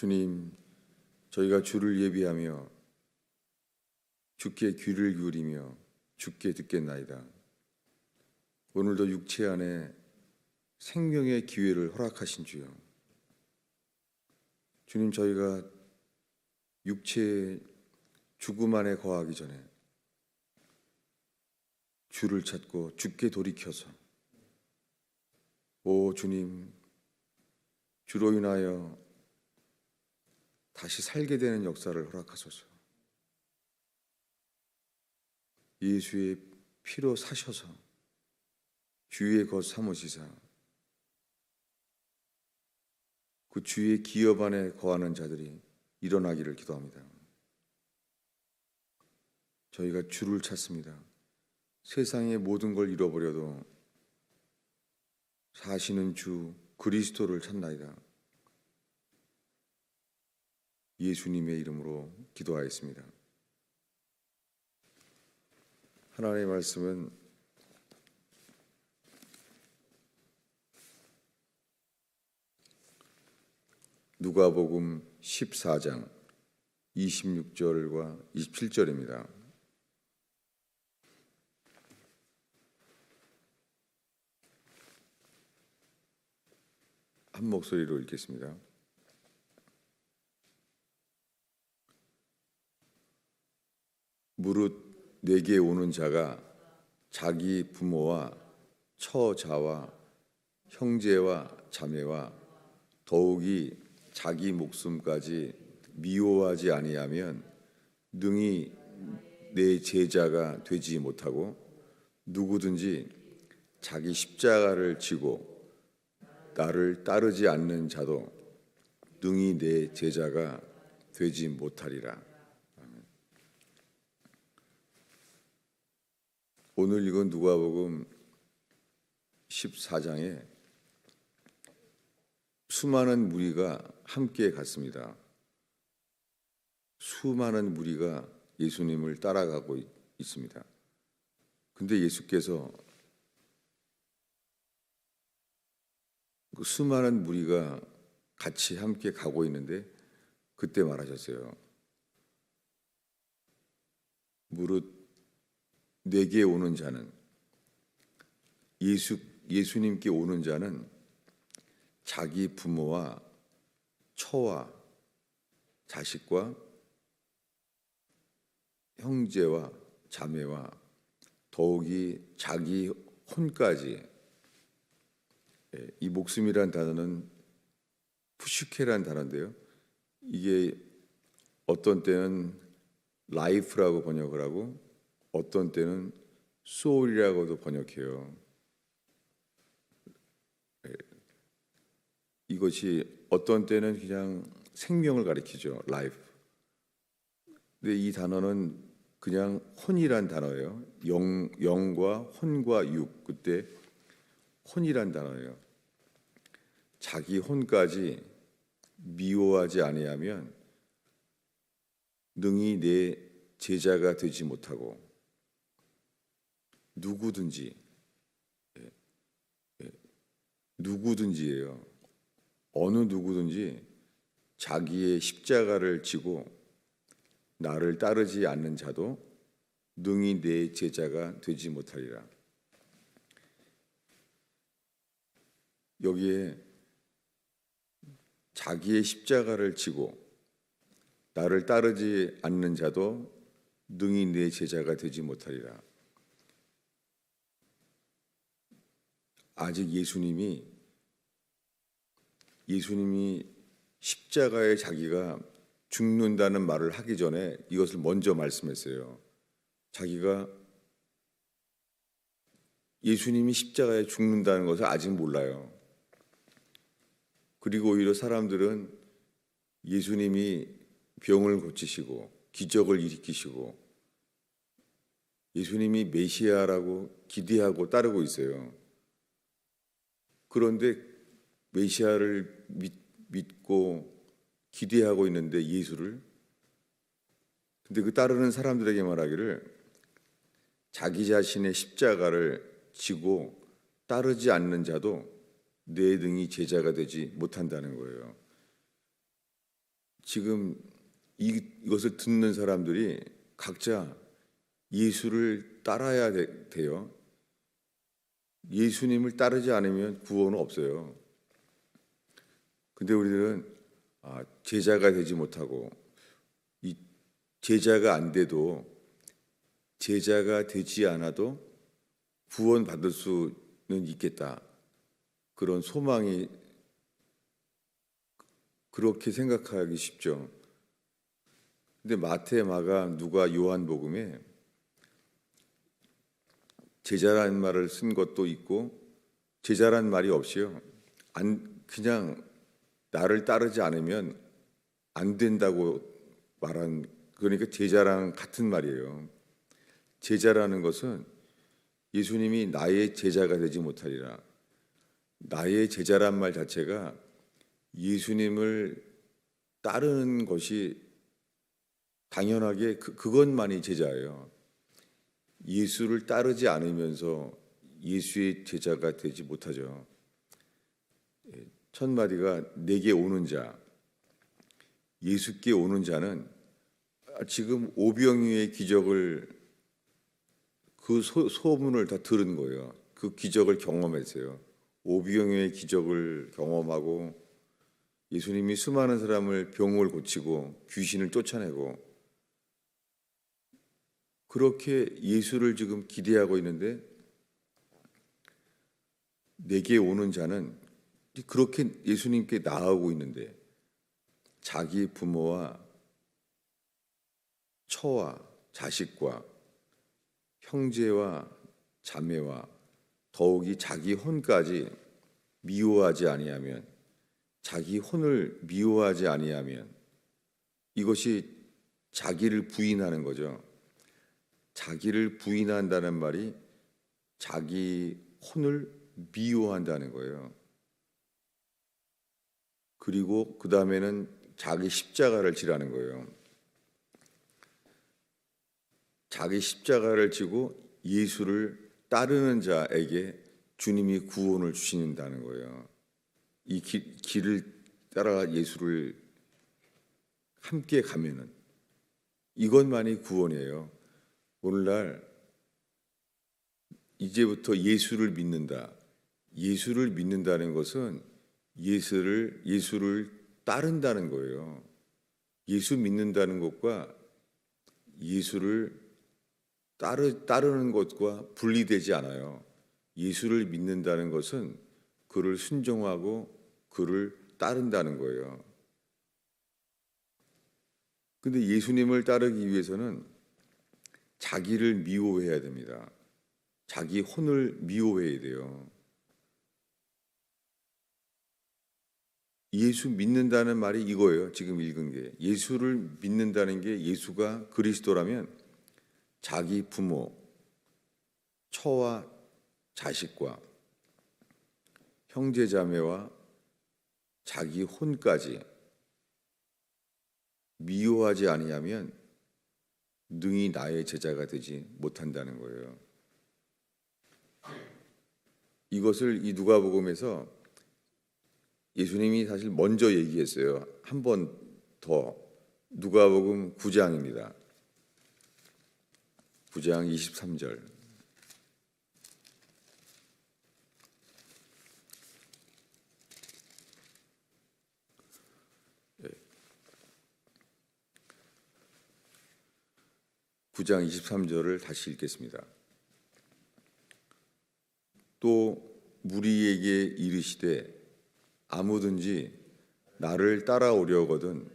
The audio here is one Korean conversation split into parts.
주님, 저희가 주를 예비하며 주께 귀를 기울이며 주께 듣겠나이다. 오늘도 육체 안에 생명의 기회를 허락하신 주여, 주님, 저희가 육체의 죽음 안에 거하기 전에 주를 찾고 주께 돌이켜서, 오 주님, 주로 인하여 다시 살게 되는 역사를 허락하소서. 예수의 피로 사셔서 주의 것 삼으시사 그 주의 기업 안에 거하는 자들이 일어나기를 기도합니다. 저희가 주를 찾습니다. 세상의 모든 걸 잃어버려도 사시는 주 그리스도를 찾나이다. 예수님의 이름으로 기도하였습니다. 하나님의 말씀은 누가복음 14장 26절과 27절입니다. 한 목소리로 읽겠습니다. 무릇 내게 오는 자가 자기 부모와 처자와 형제와 자매와 더욱이 자기 목숨까지 미워하지 아니하면 능히 내 제자가 되지 못하고, 누구든지 자기 십자가를 지고 나를 따르지 않는 자도 능히 내 제자가 되지 못하리라. 오늘 읽은 누가복음 14장에 수많은 무리가 함께 갔습니다. 수많은 무리가 예수님을 따라가고 있습니다. 근데 예수께서 그 수많은 무리가 같이 함께 가고 있는데 그때 말하셨어요. 무릇 내게 오는 자는, 예수님께 오는 자는 자기 부모와 처와 자식과 형제와 자매와 더욱이 자기 혼까지, 이 목숨이란 단어는 푸슈케란 단어인데요, 이게 어떤 때는 라이프라고 번역을 하고 어떤 때는 소울이라고도 번역해요. 이것이 어떤 때는 그냥 생명을 가리키죠, 라이프. 근데 이 단어는 그냥 혼이란 단어예요. 영과 혼과 육, 그때 혼이란 단어예요. 자기 혼까지 미워하지 아니하면 능히 내 제자가 되지 못하고, 누구든지예요. 어느 누구든지 자기의 십자가를 지고 나를 따르지 않는 자도 능히 내 제자가 되지 못하리라. 여기에 자기의 십자가를 지고 나를 따르지 않는 자도 능히 내 제자가 되지 못하리라. 아직 예수님이 십자가에 자기가 죽는다는 말을 하기 전에 이것을 먼저 말씀했어요. 자기가 예수님이 십자가에 죽는다는 것을 아직 몰라요. 그리고 오히려 사람들은 예수님이 병을 고치시고 기적을 일으키시고 예수님이 메시아라고 기대하고 따르고 있어요. 그런데 메시아를 믿고 기대하고 있는데 근데 그 따르는 사람들에게 말하기를 자기 자신의 십자가를 지고 따르지 않는 자도 내 등이 제자가 되지 못한다는 거예요. 지금 이것을 듣는 사람들이 각자 예수를 따라야 돼요. 예수님을 따르지 않으면 구원은 없어요. 근데 우리들은 제자가 되지 못하고 이 제자가 안 돼도 제자가 되지 않아도 구원 받을 수는 있겠다. 그런 소망이 그렇게 생각하기 쉽죠. 근데 마태, 마가, 누가, 요한복음에 제자라는 말을 쓴 것도 있고 제자란 말이 없이요. 그냥 나를 따르지 않으면 안 된다고 말한, 그러니까 제자랑 같은 말이에요. 제자라는 것은 예수님이 나의 제자가 되지 못하리라. 나의 제자란 말 자체가 예수님을 따르는 것이 당연하게 그것만이 제자예요. 예수를 따르지 않으면서 예수의 제자가 되지 못하죠. 첫 마디가 내게 오는 자, 예수께 오는 자는 지금 오병이어의 기적을 그 소문을 다 들은 거예요. 그 기적을 경험했어요. 오병이어의 기적을 경험하고 예수님이 수많은 사람을 병을 고치고 귀신을 쫓아내고 그렇게 예수를 지금 기대하고 있는데 내게 오는 자는 그렇게 예수님께 나아오고 있는데 자기 부모와 처와 자식과 형제와 자매와 더욱이 자기 혼까지 미워하지 아니하면, 자기 혼을 미워하지 아니하면, 이것이 자기를 부인하는 거죠. 자기를 부인한다는 말이 자기 혼을 미워한다는 거예요. 그리고 그 다음에는 자기 십자가를 지라는 거예요. 자기 십자가를 지고 예수를 따르는 자에게 주님이 구원을 주신다는 거예요. 이 길을 따라 예수를 함께 가면은 이것만이 구원이에요. 오늘날 이제부터 예수를 믿는다. 예수를 믿는다는 것은 예수를 따른다는 거예요. 예수 믿는다는 것과 예수를 따르는 것과 분리되지 않아요. 예수를 믿는다는 것은 그를 순종하고 그를 따른다는 거예요. 근데 예수님을 따르기 위해서는 자기를 미워해야 됩니다. 자기 혼을 미워해야 돼요. 예수 믿는다는 말이 이거예요. 지금 읽은 게. 예수를 믿는다는 게 예수가 그리스도라면 자기 부모, 처와 자식과 형제 자매와 자기 혼까지 미워하지 아니하면 능히 나의 제자가 되지 못한다는 거예요. 이것을 이 누가복음에서 예수님이 사실 먼저 얘기했어요. 한 번 더. 누가복음 9장입니다. 9장 23절. 네. 9장 23절을 다시 읽겠습니다. 또 무리에게 이르시되 아무든지 나를 따라오려거든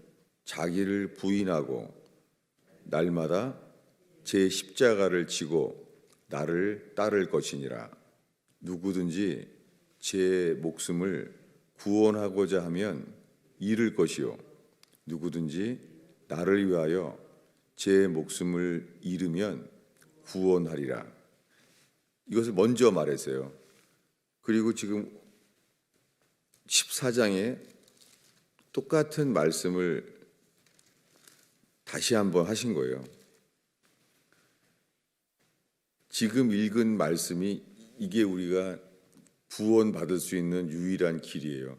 자기를 부인하고 날마다 제 십자가를 지고 나를 따를 것이니라. 누구든지 제 목숨을 구원하고자 하면 잃을 것이요 누구든지 나를 위하여 제 목숨을 잃으면 구원하리라. 이것을 먼저 말했어요. 그리고 지금 14장에 똑같은 말씀을 다시 한번 하신 거예요. 지금 읽은 말씀이 이게 우리가 구원받을 수 있는 유일한 길이에요.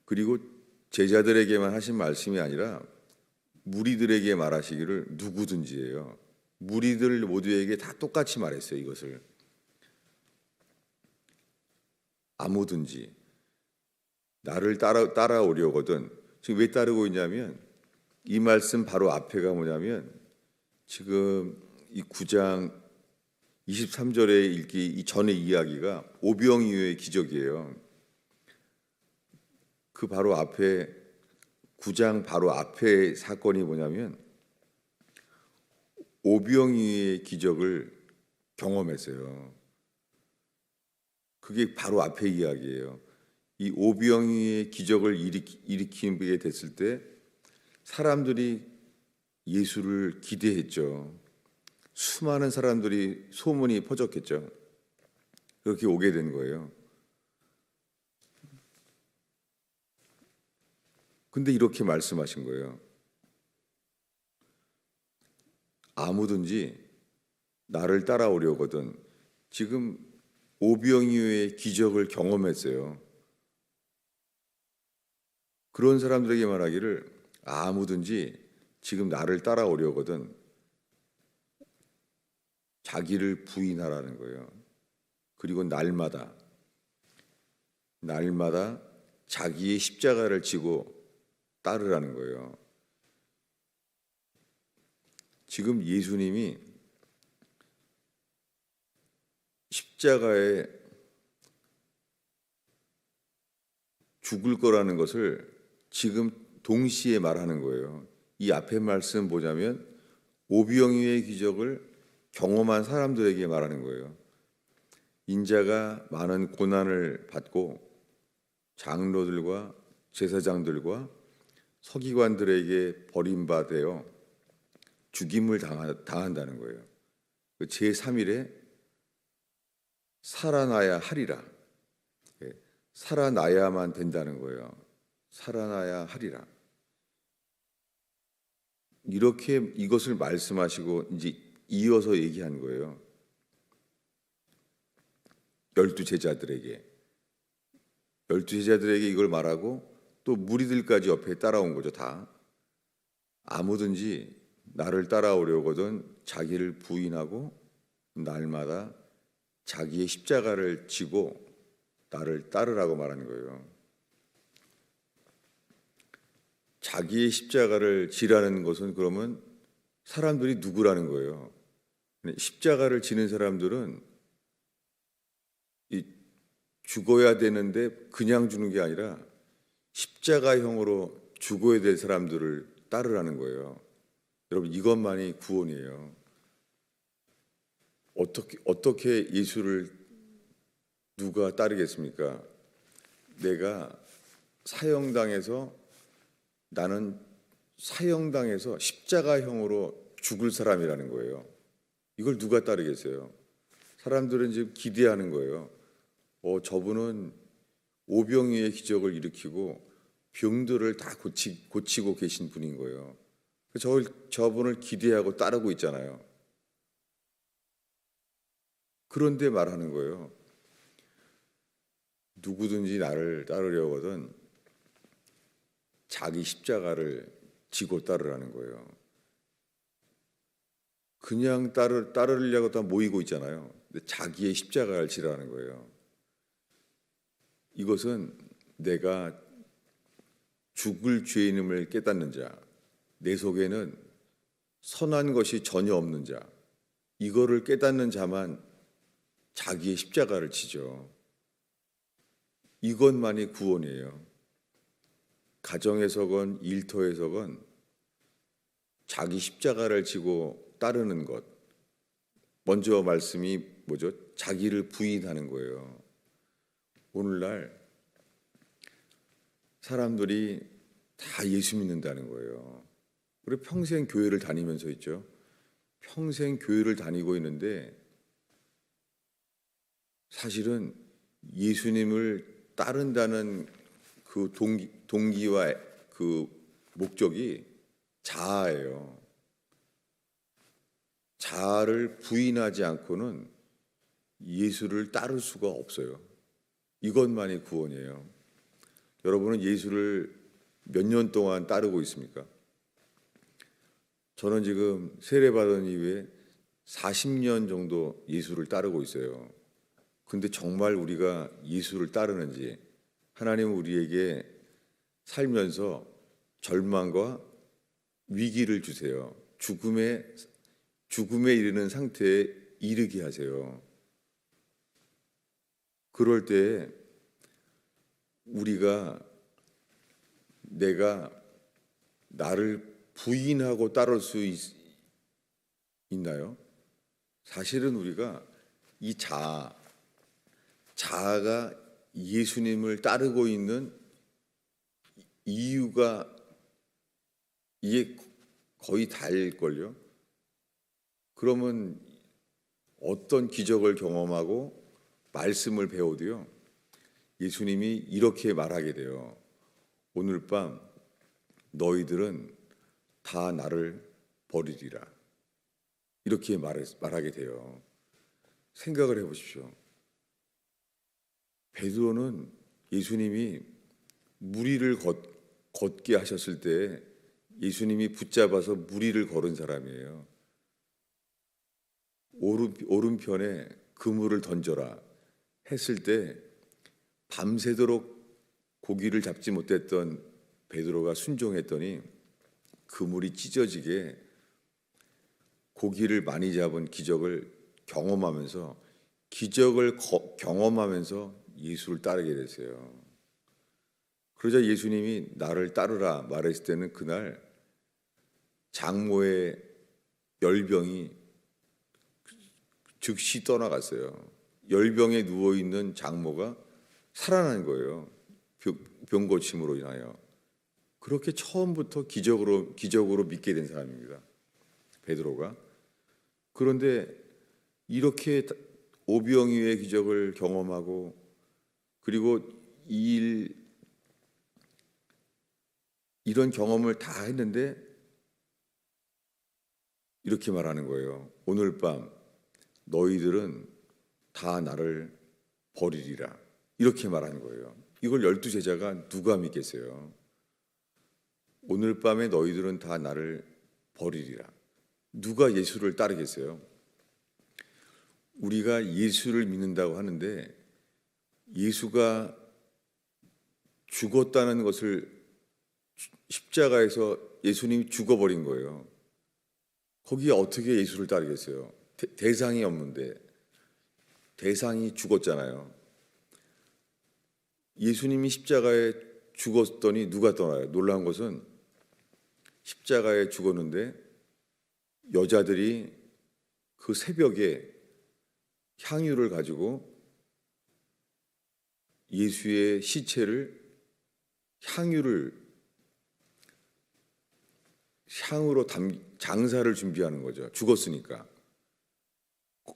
그리고 제자들에게만 하신 말씀이 아니라 무리들에게 말하시기를 누구든지예요. 무리들 모두에게 다 똑같이 말했어요. 이것을 아무든지 나를 따라오려거든. 지금 왜 따르고 있냐면 이 말씀 바로 앞에가 뭐냐면 지금 이 9장 23절에 읽기 이 전의 이야기가 오병이어의 기적이에요. 그 바로 앞에 9장 바로 앞에 사건이 뭐냐면 오병이어의 기적을 경험했어요. 그게 바로 앞에 이야기예요. 이 오병이어의 기적을 일으키게 됐을 때 사람들이 예수를 기대했죠. 수많은 사람들이 소문이 퍼졌겠죠. 그렇게 오게 된 거예요. 근데 이렇게 말씀하신 거예요. 아무든지 나를 따라오려거든. 지금 오병이어의 기적을 경험했어요. 그런 사람들에게 말하기를 아무든지 지금 나를 따라오려거든 자기를 부인하라는 거예요. 그리고 날마다 자기의 십자가를 지고 따르라는 거예요. 지금 예수님이 십자가에 죽을 거라는 것을 지금 동시에 말하는 거예요. 이 앞에 말씀 보자면 오병이어의 기적을 경험한 사람들에게 말하는 거예요. 인자가 많은 고난을 받고 장로들과 제사장들과 서기관들에게 버림받아 죽임을 당한다는 거예요. 제3일에 살아나야 하리라. 살아나야만 된다는 거예요. 살아나야 하리라. 이렇게 이것을 말씀하시고 이제 이어서 얘기한 거예요. 12제자들에게 이걸 말하고 또 무리들까지 옆에 따라온 거죠. 다 아무든지 나를 따라오려거든 자기를 부인하고 날마다 자기의 십자가를 지고 나를 따르라고 말하는 거예요. 자기의 십자가를 지라는 것은 그러면 사람들이 누구라는 거예요. 십자가를 지는 사람들은 죽어야 되는데 그냥 죽는 게 아니라 십자가형으로 죽어야 될 사람들을 따르라는 거예요. 여러분 이것만이 구원이에요. 어떻게 예수를 누가 따르겠습니까? 내가 나는 사형당해서 십자가형으로 죽을 사람이라는 거예요. 이걸 누가 따르겠어요? 사람들은 지금 기대하는 거예요. 저분은 오병이어의 기적을 일으키고 병들을 다 고치고 계신 분인 거예요. 저분을 기대하고 따르고 있잖아요. 그런데 말하는 거예요. 누구든지 나를 따르려거든 자기 십자가를 지고 따르라는 거예요. 그냥 따르려고 다 모이고 있잖아요. 근데 자기의 십자가를 지라는 거예요. 이것은 내가 죽을 죄인임을 깨닫는 자, 내 속에는 선한 것이 전혀 없는 자, 이거를 깨닫는 자만 자기의 십자가를 지죠. 이것만이 구원이에요. 가정에서건 일터에서건 자기 십자가를 지고 따르는 것. 먼저 말씀이 뭐죠? 자기를 부인하는 거예요. 오늘날 사람들이 다 예수 믿는다는 거예요. 그리고 평생 교회를 다니면서 있죠. 평생 교회를 다니고 있는데 사실은 예수님을 따른다는 그 동기와 그 목적이 자아예요. 자아를 부인하지 않고는 예수를 따를 수가 없어요. 이것만이 구원이에요. 여러분은 예수를 몇 년 동안 따르고 있습니까? 저는 지금 세례받은 이후에 40년 정도 예수를 따르고 있어요. 근데 정말 우리가 예수를 따르는지, 하나님은 우리에게 살면서 절망과 위기를 주세요. 죽음에 이르는 상태에 이르게 하세요. 그럴 때 우리가 내가 나를 부인하고 따를 수 있나요? 사실은 우리가 이 자아가 예수님을 따르고 있는 이유가 이게 거의 다일걸요. 그러면 어떤 기적을 경험하고 말씀을 배워도요, 예수님이 이렇게 말하게 돼요. 오늘 밤 너희들은 다 나를 버리리라. 이렇게 말하게 돼요. 생각을 해보십시오. 베드로는 예수님이 무리를 걷게 하셨을 때 예수님이 붙잡아서 무리를 걸은 사람이에요. 오른편에 그물을 던져라 했을 때 밤새도록 고기를 잡지 못했던 베드로가 순종했더니 그물이 찢어지게 고기를 많이 잡은 기적을 경험하면서 예수를 따르게 됐어요. 그러자 예수님이 나를 따르라 말했을 때는 그날 장모의 열병이 즉시 떠나갔어요. 열병에 누워있는 장모가 살아난 거예요. 병 고침으로 인하여. 그렇게 처음부터 기적으로 믿게 된 사람입니다. 베드로가. 그런데 이렇게 오병이어의 기적을 경험하고 그리고 이런 경험을 다 했는데 이렇게 말하는 거예요. 오늘 밤 너희들은 다 나를 버리리라. 이렇게 말하는 거예요. 이걸 12제자가 누가 믿겠어요? 오늘 밤에 너희들은 다 나를 버리리라. 누가 예수를 따르겠어요? 우리가 예수를 믿는다고 하는데 예수가 죽었다는 것을 십자가에서 예수님이 죽어버린 거예요. 거기에 어떻게 예수를 따르겠어요? 대상이 없는데 대상이 죽었잖아요. 예수님이 십자가에 죽었더니 누가 떠나요? 놀라운 것은 십자가에 죽었는데 여자들이 그 새벽에 향유를 가지고 예수의 시체를 향으로 장사를 준비하는 거죠. 죽었으니까.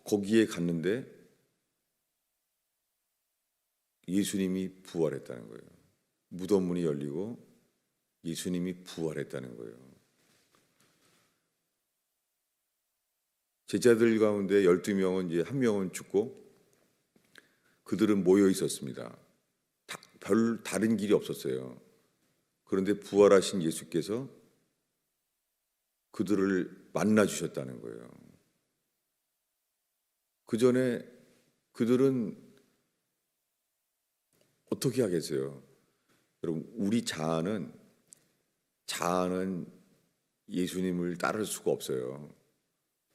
거기에 갔는데 예수님이 부활했다는 거예요. 무덤 문이 열리고 예수님이 부활했다는 거예요. 제자들 가운데 12명은 이제 한 명은 죽고 그들은 모여 있었습니다. 별 다른 길이 없었어요. 그런데 부활하신 예수께서 그들을 만나 주셨다는 거예요. 그 전에 그들은 어떻게 하겠어요? 여러분, 우리 자아는 예수님을 따를 수가 없어요.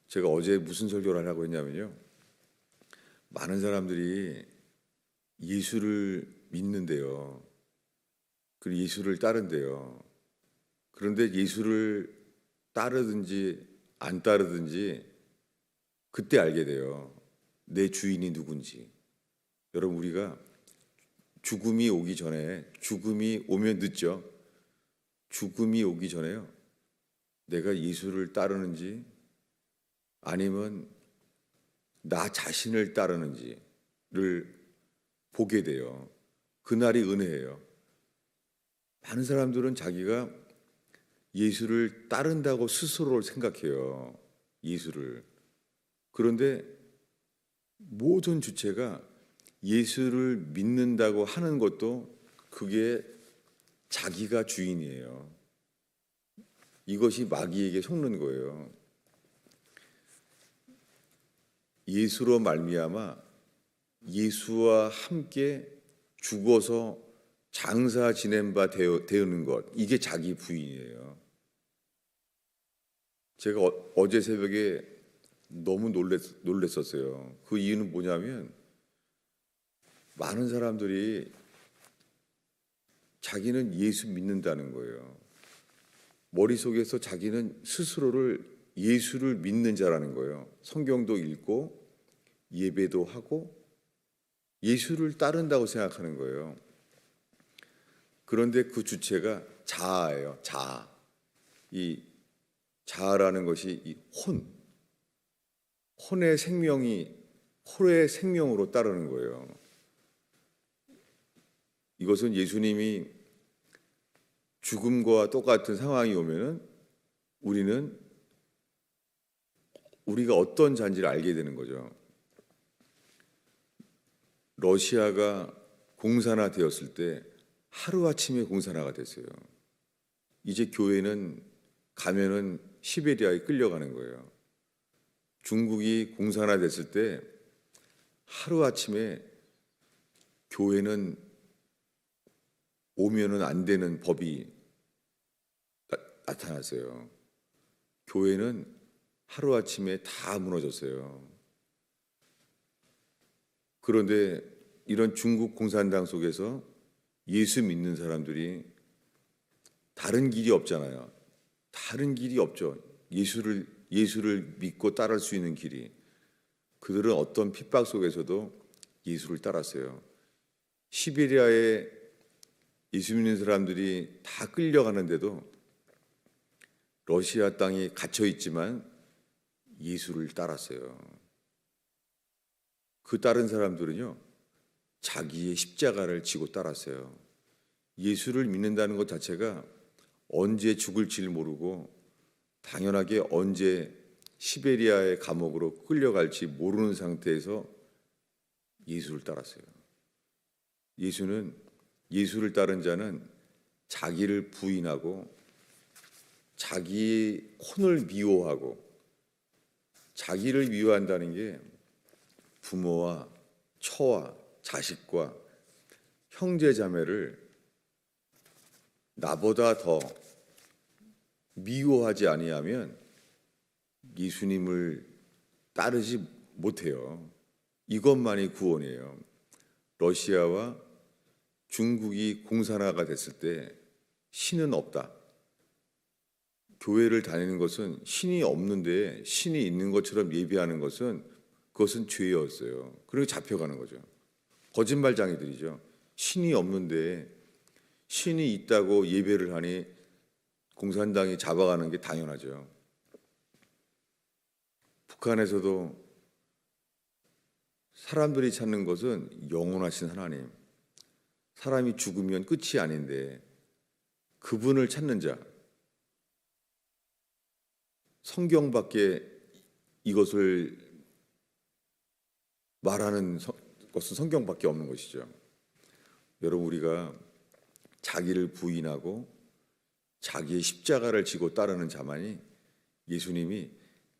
제가 어제 무슨 설교를 하려고 했냐면요. 많은 사람들이 예수를 믿는데요. 그리고 예수를 따른대요. 그런데 예수를 따르든지 안 따르든지 그때 알게 돼요. 내 주인이 누군지. 여러분, 우리가 죽음이 오면 늦죠. 죽음이 오기 전에요. 내가 예수를 따르는지 아니면 나 자신을 따르는지를 보게 돼요. 그날이 은혜예요. 많은 사람들은 자기가 예수를 따른다고 스스로를 생각해요. 예수를. 그런데 모든 주체가 예수를 믿는다고 하는 것도 그게 자기가 주인이에요. 이것이 마귀에게 속는 거예요. 예수로 말미암아 예수와 함께 죽어서 장사 지낸 바 되는 것, 이게 자기 부인이에요. 제가 어제 새벽에 너무 놀랬었어요. 그 이유는 뭐냐면 많은 사람들이 자기는 예수 믿는다는 거예요. 머릿속에서 자기는 스스로를 예수를 믿는 자라는 거예요. 성경도 읽고 예배도 하고 예수를 따른다고 생각하는 거예요. 그런데 그 주체가 자아예요. 자아. 이 자아라는 것이 이 혼의 생명으로 따르는 거예요. 이것은 예수님이 죽음과 똑같은 상황이 오면은 우리가 어떤 자인지를 알게 되는 거죠. 러시아가 공산화 되었을 때 하루아침에 공산화가 됐어요. 이제 교회는 가면은 시베리아에 끌려가는 거예요. 중국이 공산화 됐을 때 하루아침에 교회는 오면은 안 되는 법이 나타났어요. 교회는 하루아침에 다 무너졌어요. 그런데 이런 중국 공산당 속에서 예수 믿는 사람들이 다른 길이 없잖아요. 다른 길이 없죠. 예수를 믿고 따를 수 있는 길이. 그들은 어떤 핍박 속에서도 예수를 따랐어요. 시베리아에 예수 믿는 사람들이 다 끌려가는데도 러시아 땅이 갇혀 있지만 예수를 따랐어요. 그 다른 사람들은요, 자기의 십자가를 지고 따랐어요. 예수를 믿는다는 것 자체가 언제 죽을지를 모르고 당연하게 언제 시베리아의 감옥으로 끌려갈지 모르는 상태에서 예수를 따랐어요. 예수를 따른 자는 자기를 부인하고 자기의 혼을 미워하고, 자기를 미워한다는 게 부모와 처와 자식과 형제 자매를 나보다 더 미워하지 아니하면 예수님을 따르지 못해요. 이것만이 구원이에요. 러시아와 중국이 공산화가 됐을 때 신은 없다. 교회를 다니는 것은 신이 없는데 신이 있는 것처럼 예배하는 것은 그것은 죄였어요. 그리고 잡혀가는 거죠. 거짓말장이들이죠. 신이 없는데 신이 있다고 예배를 하니 공산당이 잡아가는 게 당연하죠. 북한에서도 사람들이 찾는 것은 영원하신 하나님, 사람이 죽으면 끝이 아닌데 그분을 찾는 자, 성경밖에 이것을 말하는 것은 성경밖에 없는 것이죠. 여러분, 우리가 자기를 부인하고 자기의 십자가를 지고 따르는 자만이, 예수님이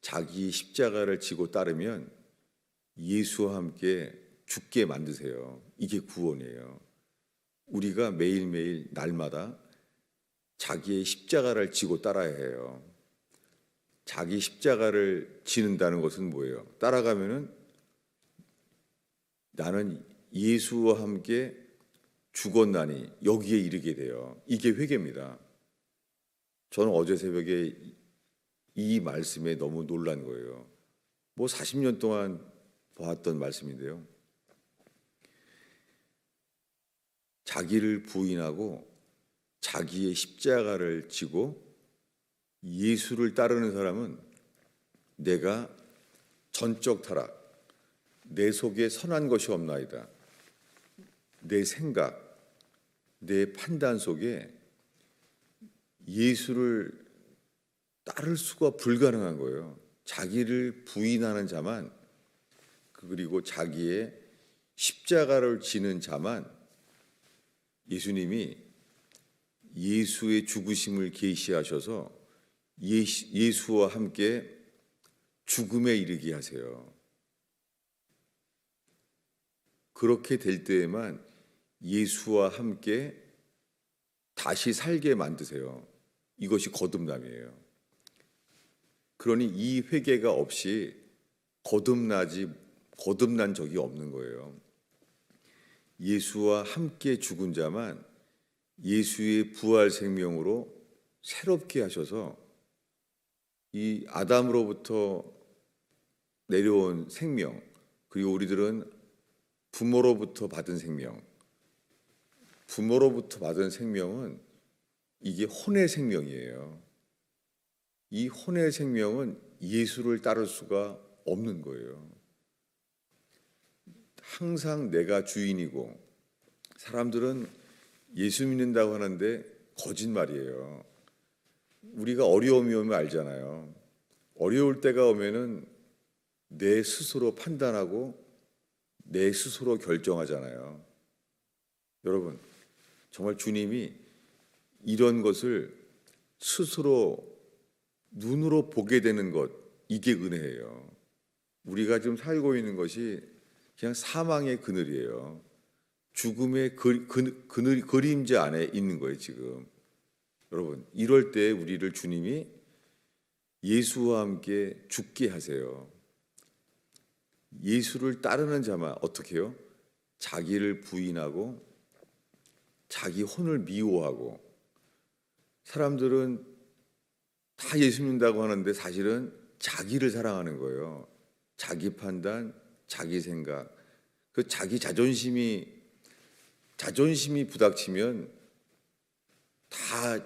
자기 십자가를 지고 따르면 예수와 함께 죽게 만드세요. 이게 구원이에요. 우리가 매일매일 날마다 자기의 십자가를 지고 따라야 해요. 자기 십자가를 지는다는 것은 뭐예요? 따라가면은 나는 예수와 함께 죽었나니 여기에 이르게 돼요. 이게 회개입니다. 저는 어제 새벽에 이 말씀에 너무 놀란 거예요. 40년 동안 보았던 말씀인데요. 자기를 부인하고 자기의 십자가를 지고 예수를 따르는 사람은 내가 전적 타락, 내 속에 선한 것이 없나이다. 내 생각, 내 판단 속에 예수를 따를 수가 불가능한 거예요. 자기를 부인하는 자만, 그리고 자기의 십자가를 지는 자만 예수님이 예수의 죽으심을 계시하셔서 예수와 함께 죽음에 이르게 하세요. 그렇게 될 때에만 예수와 함께 다시 살게 만드세요. 이것이 거듭남이에요. 그러니 이 회개가 없이 거듭난 적이 없는 거예요. 예수와 함께 죽은 자만 예수의 부활 생명으로 새롭게 하셔서 이 아담으로부터 내려온 생명, 그리고 우리들은 부모로부터 받은 생명, 부모로부터 받은 생명은 이게 혼의 생명이에요. 이 혼의 생명은 예수를 따를 수가 없는 거예요. 항상 내가 주인이고, 사람들은 예수 믿는다고 하는데 거짓말이에요. 우리가 어려움이 오면 알잖아요. 어려울 때가 오면은 내 스스로 판단하고 내 스스로 결정하잖아요. 여러분, 정말 주님이 이런 것을 스스로 눈으로 보게 되는 것, 이게 은혜예요. 우리가 지금 살고 있는 것이 그냥 사망의 그늘이에요. 죽음의 그림자 안에 있는 거예요, 지금. 여러분, 이럴 때 우리를 주님이 예수와 함께 죽게 하세요. 예수를 따르는 자만 어떻게 해요? 자기를 부인하고 자기 혼을 미워하고, 사람들은 다 예수 믿는다고 하는데 사실은 자기를 사랑하는 거예요. 자기 판단, 자기 생각, 그 자기 자존심이 부닥치면 다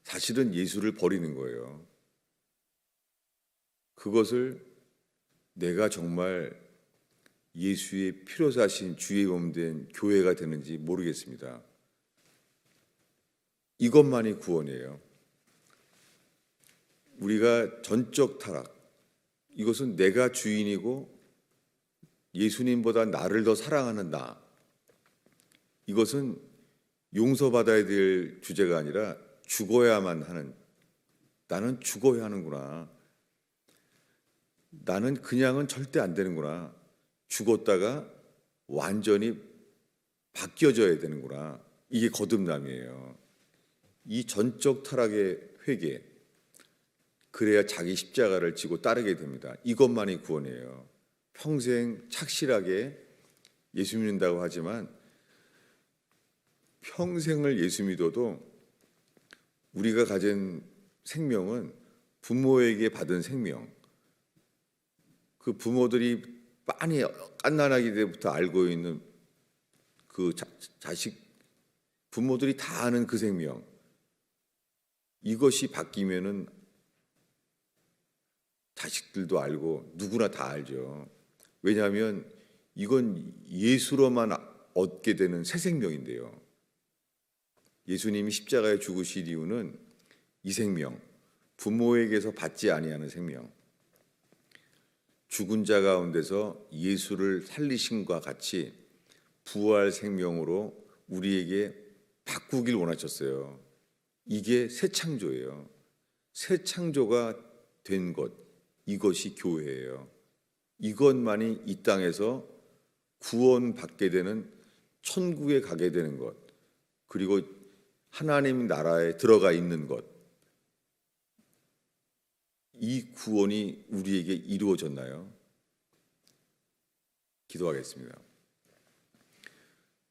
사실은 예수를 버리는 거예요. 그것을 내가 정말 예수의 피로 사신 주의 몸된 교회가 되는지 모르겠습니다. 이것만이 구원이에요. 우리가 전적 타락, 이것은 내가 주인이고 예수님보다 나를 더 사랑하는 나, 이것은 용서받아야 될 주제가 아니라 죽어야만 하는, 나는 죽어야 하는구나, 나는 그냥은 절대 안 되는구나, 죽었다가 완전히 바뀌어져야 되는구나, 이게 거듭남이에요. 이 전적 타락의 회개, 그래야 자기 십자가를 지고 따르게 됩니다. 이것만이 구원이에요. 평생 착실하게 예수 믿는다고 하지만 평생을 예수 믿어도 우리가 가진 생명은 부모에게 받은 생명, 그 부모들이 빤히 갓난아기 때부터 알고 있는 그 자식, 부모들이 다 아는 그 생명, 이것이 바뀌면은 자식들도 알고 누구나 다 알죠. 왜냐하면 이건 예수로만 얻게 되는 새 생명인데요. 예수님이 십자가에 죽으실 이유는 이 생명, 부모에게서 받지 아니하는 생명, 죽은 자 가운데서 예수를 살리심과 같이 부활 생명으로 우리에게 바꾸길 원하셨어요. 이게 새 창조예요. 새 창조가 된 것, 이것이 교회예요. 이것만이 이 땅에서 구원받게 되는, 천국에 가게 되는 것, 그리고 하나님 나라에 들어가 있는 것, 이 구원이 우리에게 이루어졌나요? 기도하겠습니다.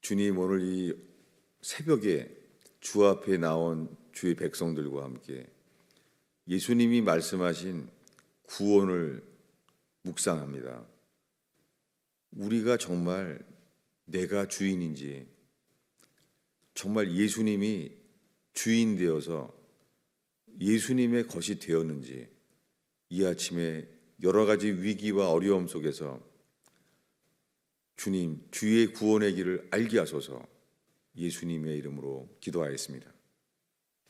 주님, 오늘 이 새벽에 주 앞에 나온 주의 백성들과 함께 예수님이 말씀하신 구원을 묵상합니다. 우리가 정말 내가 주인인지, 정말 예수님이 주인 되어서 예수님의 것이 되었는지, 이 아침에 여러 가지 위기와 어려움 속에서 주님, 주의 구원의 길을 알게 하소서. 예수님의 이름으로 기도하였습니다.